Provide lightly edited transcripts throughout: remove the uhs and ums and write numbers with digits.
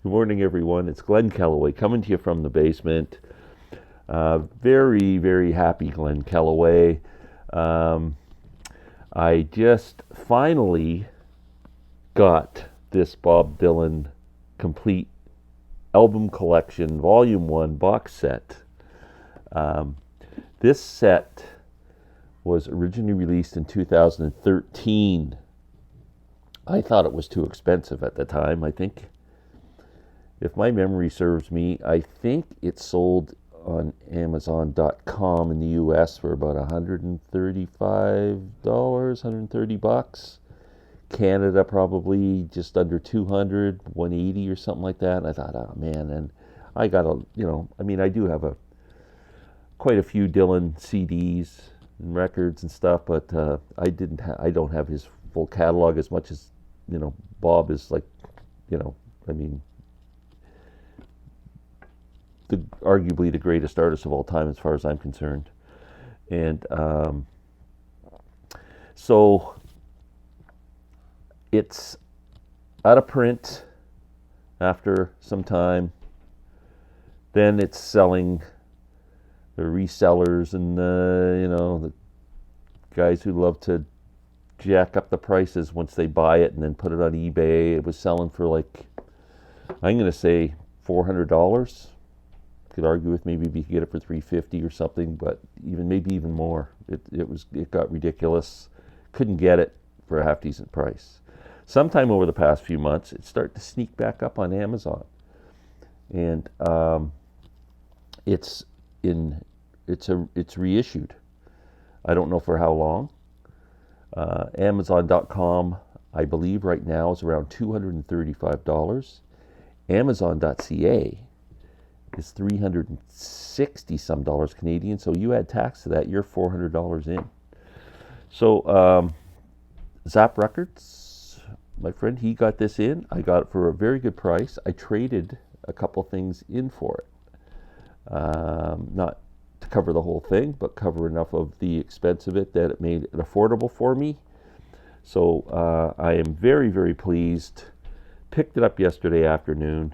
Good morning, everyone. It's Glenn Kellaway coming to you from the basement. Very, very happy Glenn Kellaway. I just finally got this Bob Dylan complete album collection, Volume 1 box set. This set was originally released in 2013. I thought it was too expensive at the time. I think, if my memory serves me, I think it sold on Amazon.com in the US for about $135, $130. Canada probably just under 200, 180 or something like that. And I thought, oh man, and I got I do have quite a few Dylan CDs and records and stuff, but I don't have his full catalog as much as, Bob is arguably the greatest artist of all time as far as I'm concerned. And so it's out of print after some time. Then it's selling. The resellers and the guys who love to jack up the prices once they buy it and then put it on eBay. It was selling for I'm going to say $400. Could argue with maybe you could get it for $350 or something, but maybe even more. It got ridiculous. Couldn't get it for a half decent price. Sometime over the past few months, it started to sneak back up on Amazon, and it's reissued. I don't know for how long. Amazon.com, I believe right now is around $235. Amazon.ca is $360 some dollars Canadian. So you add tax to that, you're $400 in. So Zap Records, my friend, he got this in. I got it for a very good price. I traded a couple things in for it. Not to cover the whole thing, but cover enough of the expense of it that it made it affordable for me. So I am very, very pleased. Picked it up yesterday afternoon.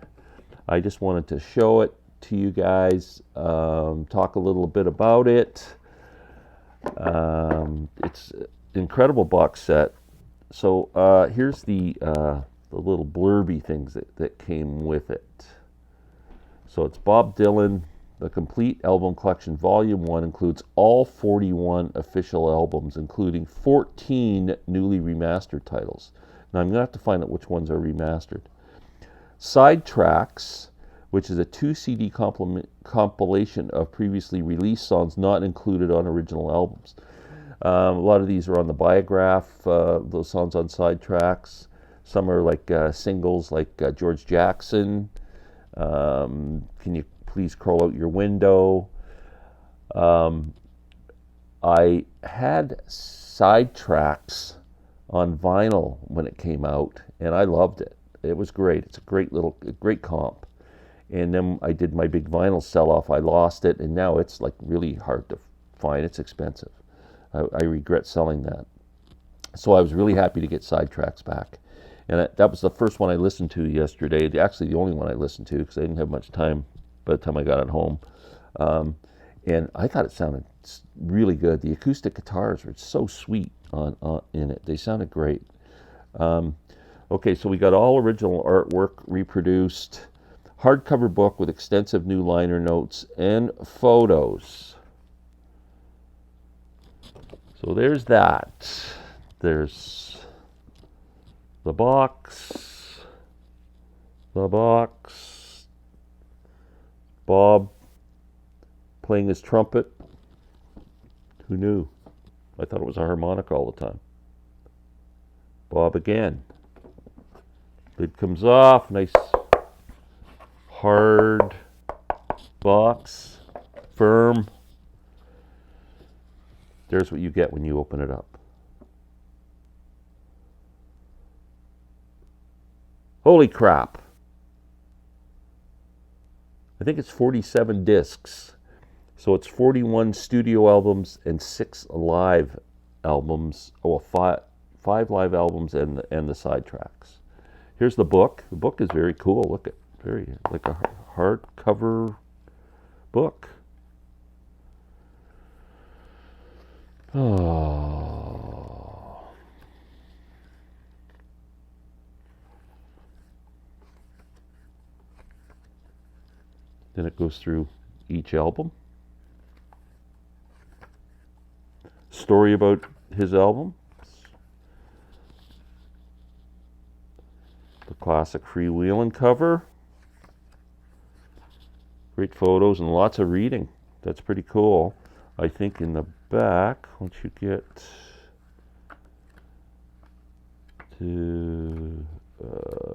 I just wanted to show it to you guys, talk a little bit about it. It's an incredible box set. So here's the little blurby things that came with it. So it's Bob Dylan. The complete album collection, Volume 1, includes all 41 official albums, including 14 newly remastered titles. Now, I'm going to have to find out which ones are remastered. Side Tracks, which is a 2 CD compilation of previously released songs not included on original albums. A lot of these are on the Biograph, those songs on Side Tracks. Some are singles like George Jackson. Can you please crawl out your window? I had Side Tracks on vinyl when it came out, and I loved it. It was great. It's a great comp. And then I did my big vinyl sell-off. I lost it, and now it's really hard to find. It's expensive. I regret selling that. So I was really happy to get Side Tracks back. And that was the first one I listened to yesterday. Actually, the only one I listened to, because I didn't have much time by the time I got it home. And I thought it sounded really good. The acoustic guitars were so sweet in it. They sounded great. Okay, so we got all original artwork reproduced. Hardcover book with extensive new liner notes and photos. So there's that. There's the box. Bob playing his trumpet. Who knew? I thought it was a harmonica all the time. Bob again. Lid comes off. Nice hard box. Firm. There's what you get when you open it up. Holy crap. I think it's 47 discs. So it's 41 studio albums and 6 live albums. Oh, well, 5 live albums and the side tracks. Here's the book. The book is very cool. Look at Very like a hardcover book. Oh. Then it goes through each album. Story about his album. The classic freewheeling cover. Great photos and lots of reading. That's pretty cool. I think in the back, once you get to,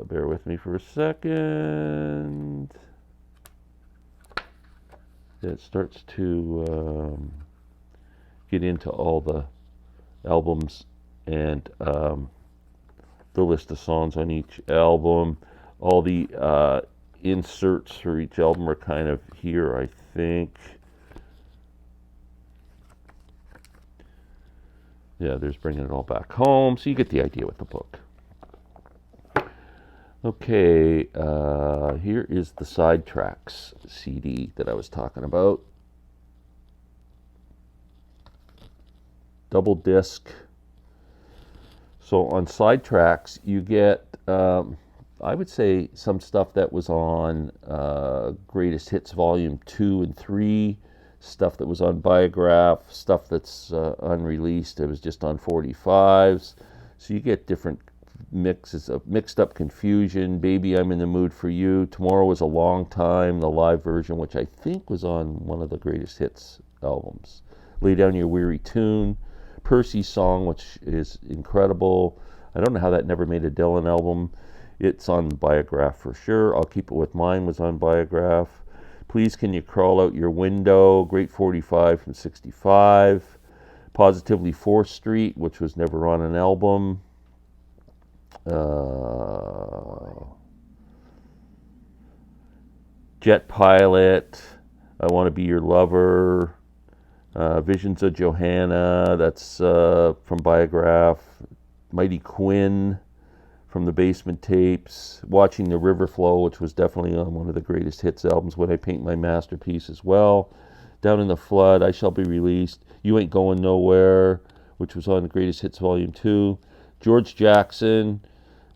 bear with me for a second. It starts to get into all the albums and the list of songs on each album. All the inserts for each album are kind of here, I think. Yeah, there's Bringing It All Back Home, so you get the idea with the book. Okay, here is the Sidetracks CD that I was talking about. Double disc. So on Sidetracks, you get, I would say, some stuff that was on Greatest Hits Volume 2 and 3, stuff that was on Biograph, stuff that's unreleased. It was just on 45s. So you get different mixes of Mixed Up Confusion, Baby I'm in the Mood for You, Tomorrow Was a Long Time, the live version, which I think was on one of the Greatest Hits albums. Lay Down Your Weary Tune, Percy's Song, which is incredible. I don't know how that never made a Dylan album. It's on Biograph for sure. I'll Keep It With Mine was on Biograph. Please Can You Crawl Out Your Window, Great 45 from 65. Positively 4th Street, which was never on an album. Jet Pilot, I Want to Be Your Lover, Visions of Johanna, that's from Biograph. Mighty Quinn from the Basement Tapes. Watching the River Flow, which was definitely on one of the Greatest Hits albums. When I Paint My Masterpiece as well. Down in the Flood, I Shall Be Released. You Ain't Going Nowhere, which was on the Greatest Hits Volume 2. George Jackson,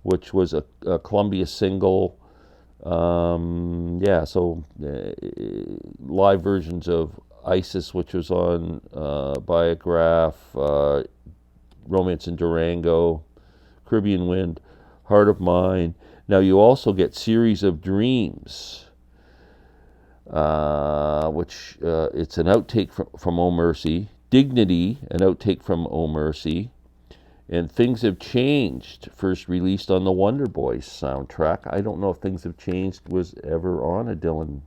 which was a Columbia single. Live versions of Isis, which was on Biograph, Romance in Durango, Caribbean Wind, Heart of Mine. Now you also get Series of Dreams, which it's an outtake from Oh Mercy. Dignity, an outtake from Oh Mercy. And Things Have Changed, first released on the Wonder Boys soundtrack. I don't know if Things Have Changed was ever on a Dylan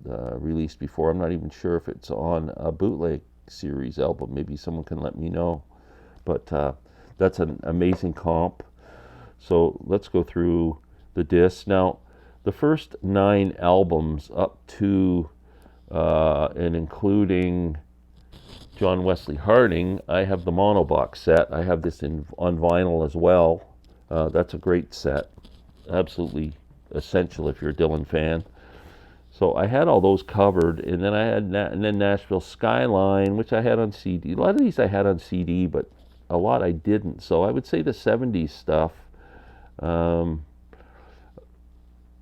release before. I'm not even sure if it's on a bootleg series album. Maybe someone can let me know. But that's an amazing comp. So let's go through the discs. Now, the first 9 albums up to and including John Wesley Harding, I have the mono box set. I have this on vinyl as well. That's a great set. Absolutely essential if you're a Dylan fan. So I had all those covered, and then I had Nashville Skyline, which I had on CD. A lot of these I had on CD, but a lot I didn't. So I would say the 70s stuff,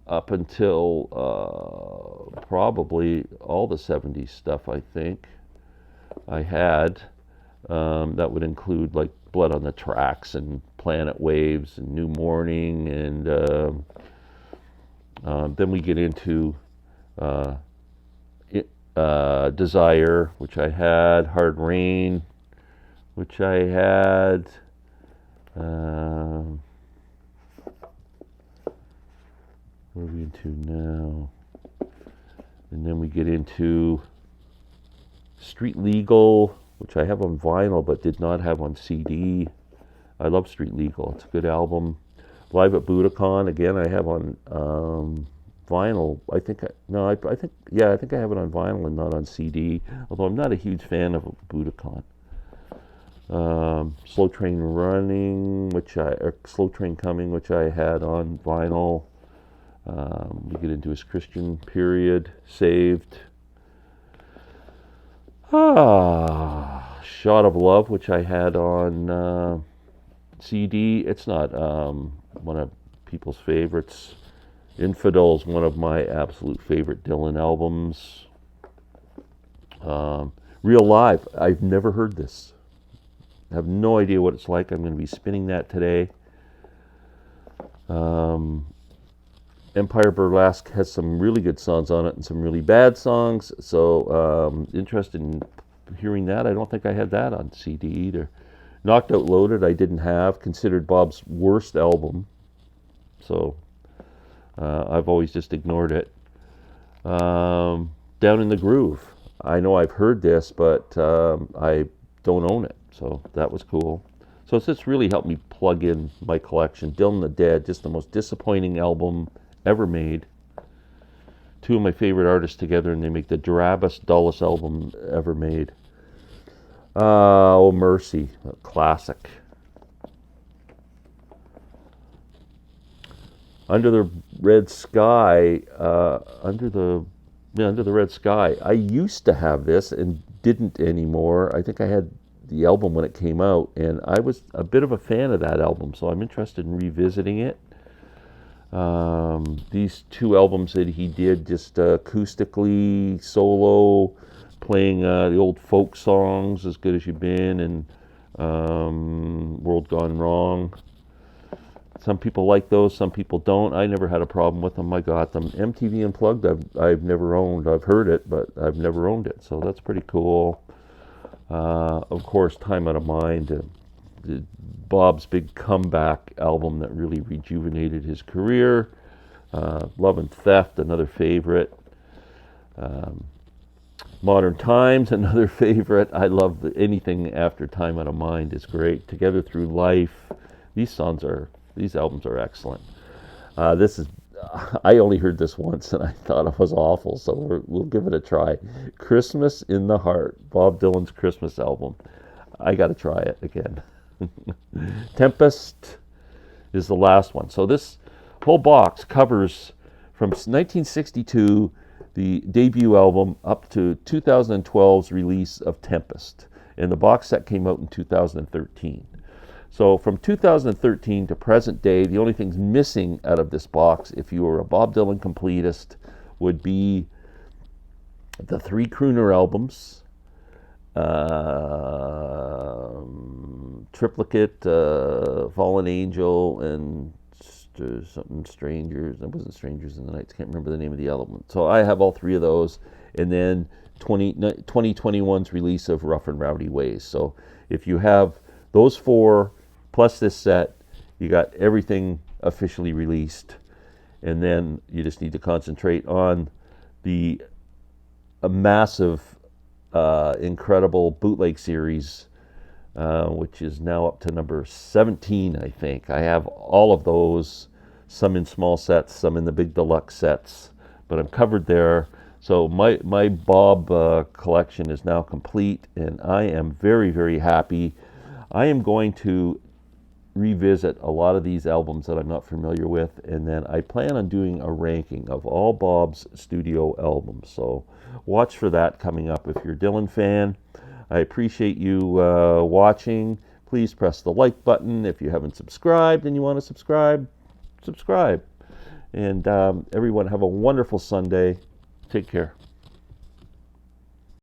up until probably all the 70s stuff, I think I had. That would include like Blood on the Tracks and Planet Waves and New Morning, and then we get into Desire, which I had, Hard Rain, which I had, what are we into now? And then we get into Street Legal, which I have on vinyl but did not have on CD. I love Street Legal. It's a good album. Live at Budokan, again, I have on vinyl. I think I have it on vinyl and not on CD, although I'm not a huge fan of Budokan. Slow Train Coming, which I had on vinyl. We get into his Christian period, Saved. Shot of Love, which I had on CD. It's not one of people's favorites. Infidel's one of my absolute favorite Dylan albums. Real Live, I've never heard this. I have no idea what it's like. I'm going to be spinning that today. Empire Burlesque has some really good songs on it and some really bad songs. So interested in hearing that. I don't think I had that on CD either. Knocked Out Loaded I didn't have. Considered Bob's worst album. So I've always just ignored it. Down in the Groove. I know I've heard this, but I don't own it. So that was cool. So it's just really helped me plug in my collection. Dylan the Dead, just the most disappointing album ever made. Two of my favorite artists together, and they make the drabbest, dullest album ever made. Oh Mercy, a classic. Under the Red Sky, Under the Red Sky. I used to have this and didn't anymore. I think I had the album when it came out, and I was a bit of a fan of that album, so I'm interested in revisiting it. These two albums that he did just acoustically, solo, playing the old folk songs, As Good As You've Been and World Gone Wrong. Some people like those, some people don't. I never had a problem with them. I got them. MTV Unplugged, I've never owned. I've heard it, but I've never owned it, so that's pretty cool. Of course, Time Out of Mind, Bob's big comeback album that really rejuvenated his career. Love and Theft, another favorite. Modern Times, another favorite. I love anything after Time Out of Mind is great. Together Through Life. These albums are excellent. I only heard this once and I thought it was awful, so we'll give it a try. Christmas in the Heart, Bob Dylan's Christmas album. I got to try it again. Tempest is the last one. So this whole box covers from 1962, the debut album, up to 2012's release of Tempest. And the box set came out in 2013. So from 2013 to present day, the only things missing out of this box, if you were a Bob Dylan completist, would be the 3 crooner albums, Triplicate, Fallen Angel, and something Strangers. It wasn't Strangers in the Night. I can't remember the name of the album. So I have all 3 of those, and then 2021's release of Rough and Rowdy Ways. So if you have those 4 plus this set, you got everything officially released, and then you just need to concentrate on the massive, incredible bootleg series, which is now up to number 17, I think. I have all of those, some in small sets, some in the big deluxe sets, but I'm covered there. So my Bob collection is now complete, and I am very, very happy. I am going to revisit a lot of these albums that I'm not familiar with, and then I plan on doing a ranking of all Bob's studio albums. So watch for that coming up. If you're a Dylan fan, I appreciate you watching. Please press the like button. If you haven't subscribed and you want to subscribe. And everyone have a wonderful Sunday. Take care.